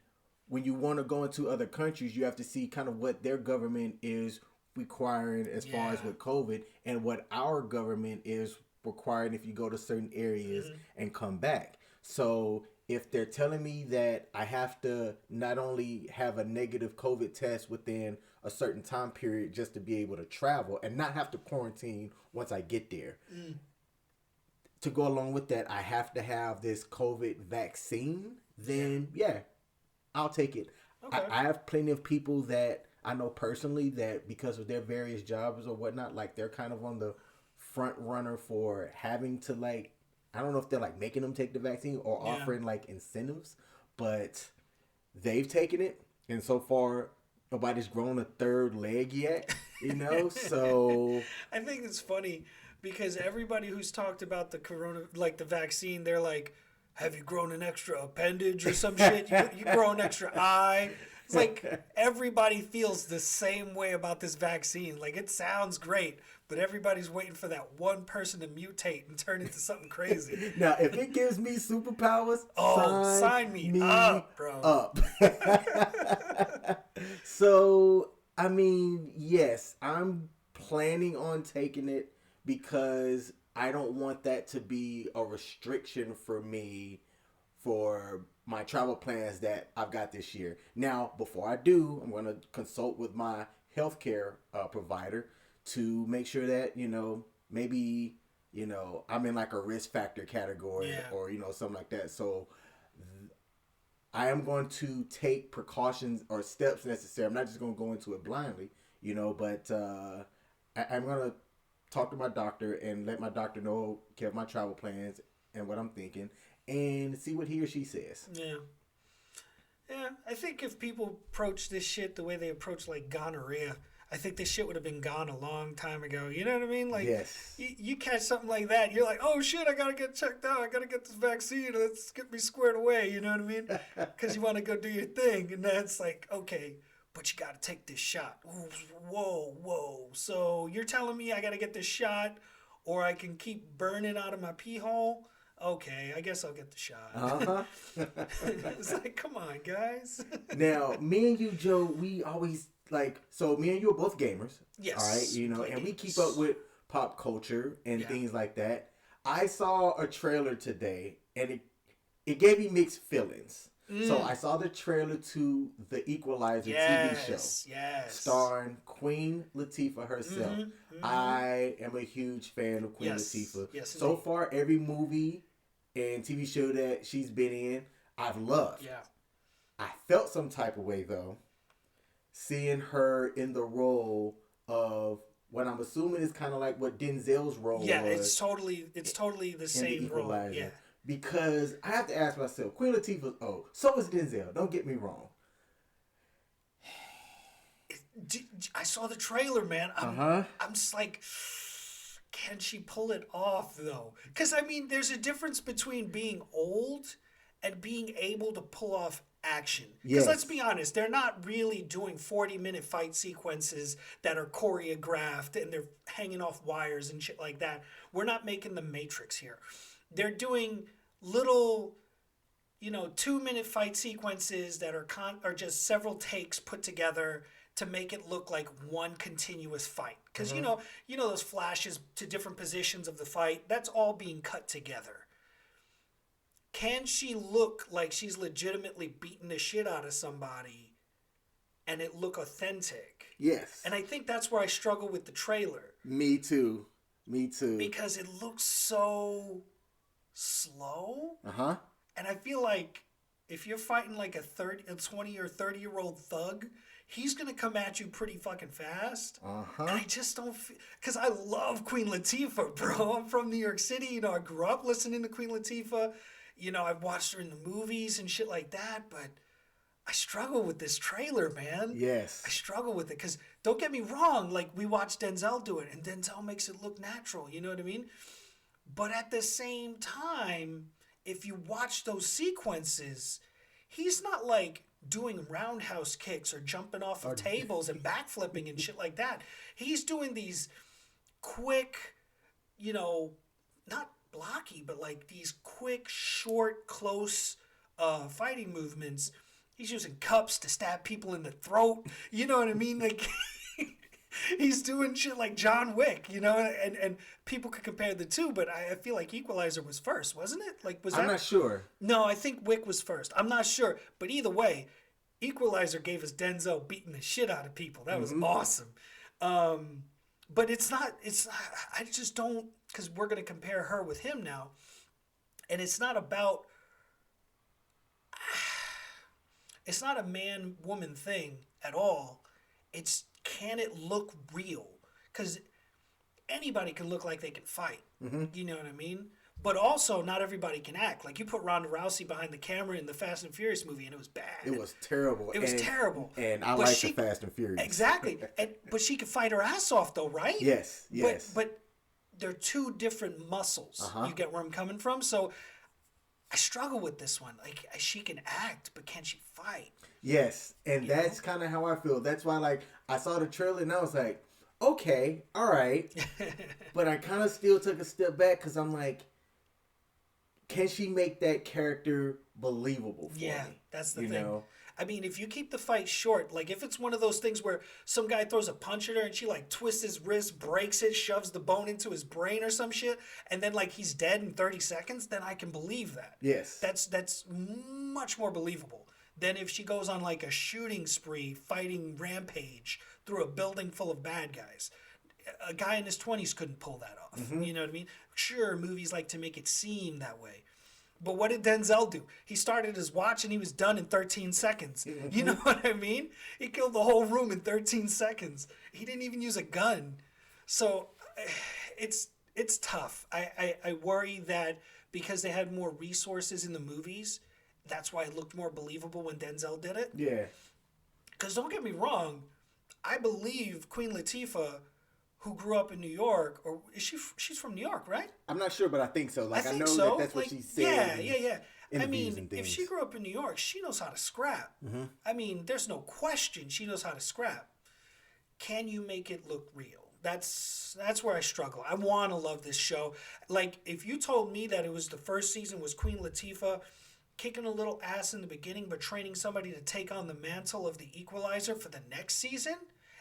when you want to go into other countries, you have to see kind of what their government is requiring as far as with COVID and what our government is requiring if you go to certain areas and come back. So if they're telling me that I have to not only have a negative COVID test within a certain time period just to be able to travel and not have to quarantine once I get there, to go along with that, I have to have this COVID vaccine, then I'll take it. Okay. I have plenty of people that I know personally that because of their various jobs or whatnot, like they're kind of on the front runner for having to I don't know if they're making them take the vaccine or offering incentives, but they've taken it. And so far, nobody's grown a third leg yet, so. I think it's funny because everybody who's talked about the the vaccine, they're like, have you grown an extra appendage or some shit? You grow an extra eye? It's like everybody feels the same way about this vaccine. Like, it sounds great, but everybody's waiting for that one person to mutate and turn into something crazy. Now, if it gives me superpowers, sign me up, bro. Up. So, I mean, yes, I'm planning on taking it because I don't want that to be a restriction for me for my travel plans that I've got this year. Now, before I do, I'm going to consult with my healthcare provider to make sure that, maybe, I'm in like a risk factor category Yeah. or, something like that. So I am going to take precautions or steps necessary. I'm not just going to go into it blindly, but I'm going to talk to my doctor and let my doctor know of my travel plans and what I'm thinking and see what he or she says. Yeah. Yeah, I think if people approach this shit the way they approach like gonorrhea, I think this shit would have been gone a long time ago. You know what I mean? Like, yes. you catch something like that, you're like, oh shit, I gotta get checked out. I gotta get this vaccine. Let's get me squared away. You know what I mean? Because you want to go do your thing, and that's like, okay, but you gotta take this shot. Ooh, whoa. So you're telling me I gotta get this shot, or I can keep burning out of my pee hole? Okay, I guess I'll get the shot. Uh-huh. It's like, come on, guys. Now, me and you, Joe, we always so me and you are both gamers. Yes. All right, and we keep up with pop culture and Yeah. things like that. I saw a trailer today and it gave me mixed feelings. So I saw the trailer to the Equalizer TV show. Yes. Starring Queen Latifah herself. I am a huge fan of Queen Latifah. Yes, so indeed. far, every movie and TV show that she's been in, I've loved. Yeah. I felt some type of way though, seeing her in the role of what I'm assuming is kind of like what Denzel's role was. Yeah, it's totally the same role. Yeah. Because I have to ask myself, Queen Latifah's old. So is Denzel. Don't get me wrong. I saw the trailer, man. I'm just like, can she pull it off though? Because I mean, there's a difference between being old and being able to pull off action. Because Yes. let's be honest, they're not really doing 40-minute fight sequences that are choreographed and they're hanging off wires and shit like that. We're not making the Matrix here. They're doing little 2-minute fight sequences that are just several takes put together to make it look like one continuous fight. Because those flashes to different positions of the fight, that's all being cut together. Can she look like she's legitimately beating the shit out of somebody and it look authentic? Yes. And I think that's where I struggle with the trailer. Me too. Because it looks so slow. Uh-huh. And I feel like if you're fighting like a 20 or 30-year-old thug, he's going to come at you pretty fucking fast. Uh-huh. And I just don't feel... Because I love Queen Latifah, bro. I'm from New York City. I grew up listening to Queen Latifah. I've watched her in the movies and shit like that. But I struggle with this trailer, man. Yes. I struggle with it. Because don't get me wrong. Like, we watched Denzel do it. And Denzel makes it look natural. You know what I mean? But at the same time, if you watch those sequences, he's not like doing roundhouse kicks or jumping off of tables and backflipping and shit like that. He's doing these quick, not blocky, but like these quick, short, close fighting movements. He's using cups to stab people in the throat. You know what I mean? Like... He's doing shit like John Wick, and people could compare the two, but I feel like Equalizer was first, wasn't it? Like, I'm not sure. No, I think Wick was first. I'm not sure, but either way, Equalizer gave us Denzel beating the shit out of people. That was awesome. But it's not. I just don't, because we're gonna compare her with him now, and it's not about. It's not a man-woman thing at all. It's, can it look real? Because anybody can look like they can fight. You know what I mean? But also, not everybody can act. Like, you put Ronda Rousey behind the camera in the Fast and Furious movie, and it was bad. It was terrible. It was terrible. And I like the Fast and Furious. Exactly. But she could fight her ass off, though, right? Yes. But they're two different muscles. You get where I'm coming from? So I struggle with this one. Like, she can act, but can she fight? Yes, and that's kind of how I feel. That's why, like, I saw the trailer and I was like, okay, all right. But I kind of still took a step back because I'm like, can she make that character believable for me? Yeah, that's the thing. I mean, if you keep the fight short, like if it's one of those things where some guy throws a punch at her and she like twists his wrist, breaks it, shoves the bone into his brain or some shit, and then like he's dead in 30 seconds, then I can believe that. Yes. That's much more believable than if she goes on like a shooting spree, fighting rampage through a building full of bad guys. A guy in his 20s couldn't pull that off. You know what I mean? Sure, movies like to make it seem that way. But what did Denzel do? He started his watch and he was done in 13 seconds. You know what I mean? He killed the whole room in 13 seconds. He didn't even use a gun. So it's tough. I worry that because they had more resources in the movies, that's why it looked more believable when Denzel did it. Yeah. Because don't get me wrong, I believe Queen Latifah, who grew up in New York, or is she's from New York, right? I'm not sure, but I think so. Like I think know so. that's what like, she said. Yeah. I interviews mean, and if things. she grew up in New York, she knows how to scrap. I mean, there's no question she knows how to scrap. Can you make it look real? That's where I struggle. I want to love this show. Like, if you told me that it was the first season was Queen Latifah kicking a little ass in the beginning, but training somebody to take on the mantle of the Equalizer for the next season,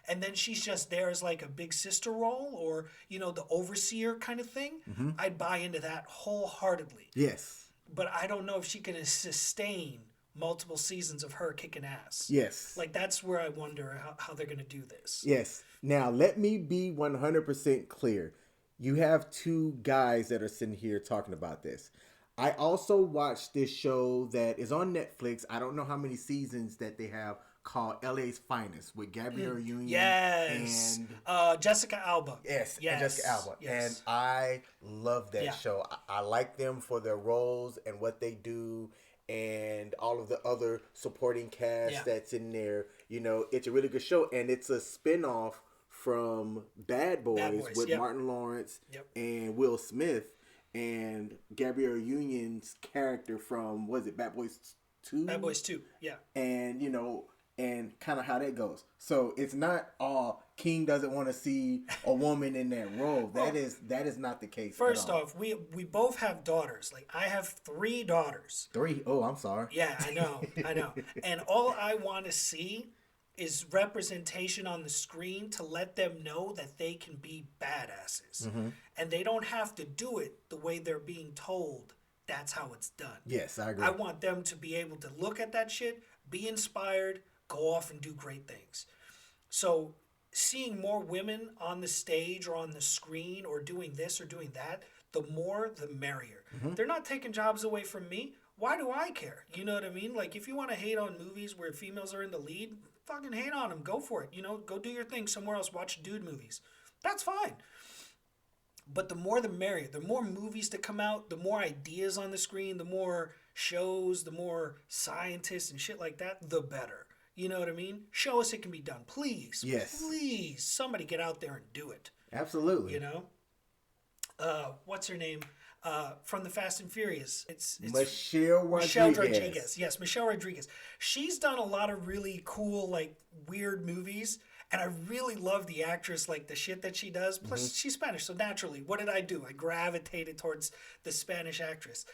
and then she's just there as like a big sister role or, you know, the overseer kind of thing, I'd buy into that wholeheartedly. Yes. But I don't know if she can sustain multiple seasons of her kicking ass. Yes. Like, that's where I wonder how they're going to do this. Yes. Now, let me be 100% clear. You have two guys that are sitting here talking about this. I also watched this show that is on Netflix. I don't know how many seasons that they have, called LA's Finest with Gabrielle Union and Jessica Alba. Yes, and Jessica Alba. Yes. And I love that show. I like them for their roles and what they do and all of the other supporting cast that's in there. You know, it's a really good show, and it's a spinoff from Bad Boys with Martin Lawrence and Will Smith and Gabrielle Union's character from, was it Bad Boys 2? Bad Boys 2, yeah. And, you know, and kind of how that goes. So it's not all King doesn't want to see a woman in that role. That is not the case. First off, we both have daughters. Like, I have 3 daughters. 3? Oh, I'm sorry. Yeah, I know. And all I want to see is representation on the screen to let them know that they can be badasses. And they don't have to do it the way they're being told that's how it's done. Yes, I agree. I want them to be able to look at that shit, be inspired, go off and do great things. So seeing more women on the stage or on the screen or doing this or doing that, the more the merrier. They're not taking jobs away from me. Why do I care? You know what I mean? Like, if you want to hate on movies where females are in the lead, fucking hate on them. Go for it. You know, go do your thing somewhere else. Watch dude movies. That's fine. But the more the merrier. The more movies that come out, the more ideas on the screen, the more shows, the more scientists and shit like that, the better. You know what I mean? Show us it can be done. Please. Yes. Please. Somebody get out there and do it. Absolutely. You know? What's her name? From the Fast and Furious. It's Michelle Rodriguez. Yes, Michelle Rodriguez. She's done a lot of really cool, like, weird movies. And I really love the actress, like the shit that she does. Plus, she's Spanish, so naturally, what did I do? I gravitated towards the Spanish actress.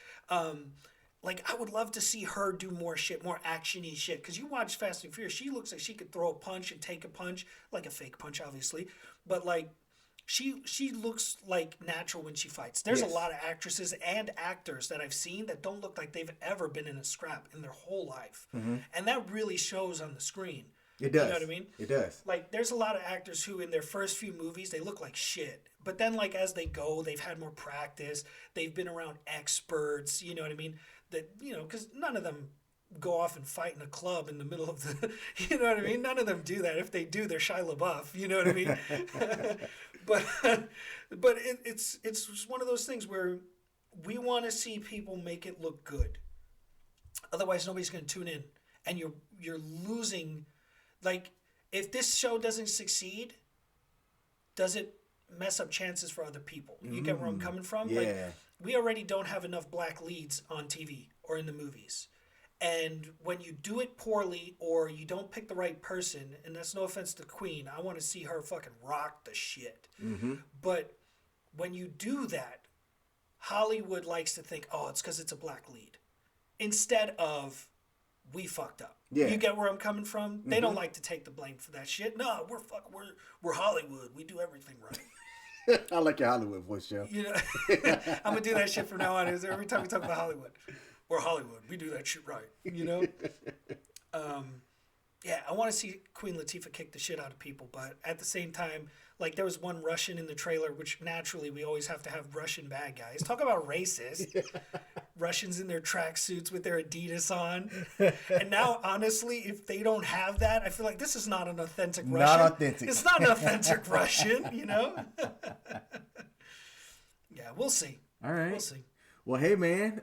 Like, I would love to see her do more shit, more action-y shit. Because you watch Fast and Furious, she looks like she could throw a punch and take a punch. Like a fake punch, obviously. But, like, she looks like natural when she fights. There's a lot of actresses and actors that I've seen that don't look like they've ever been in a scrap in their whole life. And that really shows on the screen. It does. You know what I mean? It does. Like, there's a lot of actors who, in their first few movies, they look like shit. But then, like, as they go, they've had more practice. They've been around experts. You know what I mean? That, you know, because none of them go off and fight in a club in the middle of the, you know what I mean? None of them do that. If they do, they're Shia LaBeouf. You know what I mean? but it's just one of those things where we want to see people make it look good. Otherwise, nobody's going to tune in, and you're losing. Like, if this show doesn't succeed, does it mess up chances for other people? You get where I'm coming from? Yeah. Like, we already don't have enough black leads on TV or in the movies. And when you do it poorly or you don't pick the right person, and that's no offense to Queen, I want to see her fucking rock the shit. But when you do that, Hollywood likes to think, oh, it's because it's a black lead. Instead of, we fucked up. Yeah. You get where I'm coming from? They don't like to take the blame for that shit. No, we're Hollywood. We do everything right. I like your Hollywood voice, Joe. You know, I'm gonna do that shit from now on. Is every time we talk about Hollywood, we're Hollywood. We do that shit right. You know. Yeah, I want to see Queen Latifah kick the shit out of people, but at the same time, like there was one Russian in the trailer, which naturally we always have to have Russian bad guys. Talk about racist. Russians in their tracksuits with their Adidas on. And now, honestly, if they don't have that, I feel like this is not an authentic Russian. Not authentic. It's not an authentic Russian, you know? Yeah, we'll see. All right. We'll see. Well, hey, man.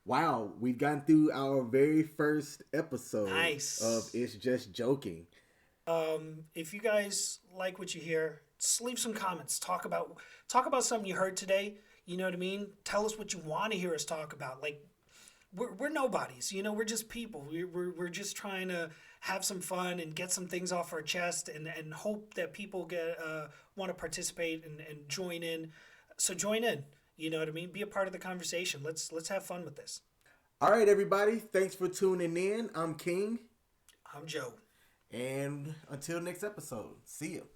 Wow, we've gotten through our very first episode of It's Just Joking. If you guys like what you hear, just leave some comments. Talk about something you heard today. You know what I mean? Tell us what you want to hear us talk about. Like, we're nobodies. You know, we're just people. We're just trying to have some fun and get some things off our chest and hope that people want to participate and join in. So join in. You know what I mean? Be a part of the conversation. Let's have fun with this. All right, everybody. Thanks for tuning in. I'm King. I'm Joe. And until next episode, see you.